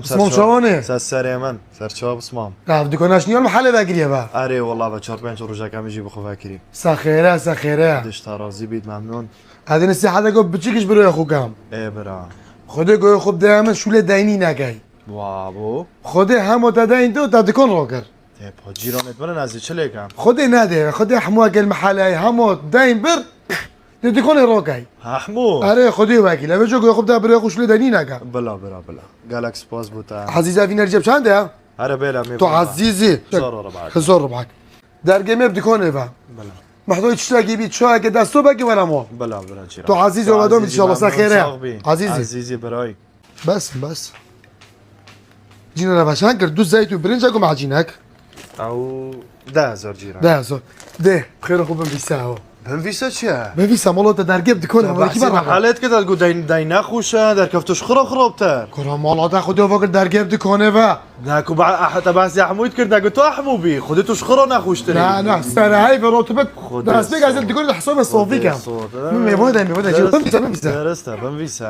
اسمم شوانه سر من سر چه بسمام رفت دکانش نیام محل بگیریه با آره والله با 4-5 روزه کم میجی بخو فکری سخیره سخیره دش ترازی بید ممنون هذه نصيحة گفت بچیکش برای خوکم ای برا خدا گوی خوب ده من شول دینی نگی وابو خدا همه دین دو تا دکان رو کرد ته با جیرانت من نزدیک چه لگم خدا نده خدا همه گل محله همه دین بر ده دکان رو کی احمو آره خدا وکیل به جو گوی خوب ده برای خوشل دینی نگی بلا گالاکس باز بوتا عزیزه وینر جب چنده آره بلا می تو عزیزی هزار ربعك. هزار ربعك در گمه بدکانه با بلا محتاج تشتاقي بيت شو هكا دستو باقي ولا مو بلا جيران تو عزيزي ومدام ان شاء الله سخيره عزيزي عزيزي براي بس جينا باشان كردو زيت وبرنج اكو مع جينك او 10,000 جيران ده زو ده بخير اخو بنفيساو بنفيسا چه؟ بنفيسا مالو تدرجه بدكونه ولا كيف بحثي برا محلات كده تقول داين نخوشه در كفتش خرابتر كرا مالا ده خدو فوق درجه بدكونه و ناكو حتى بحثي حمود كرد ناكو تو احمو بي خدتوش خرا نخوشتري لا سر هاي براتبت خد درس بيك عايز تقول حساب الصوفي كام مي بودا جيران بنفيسا درسته بنفيسا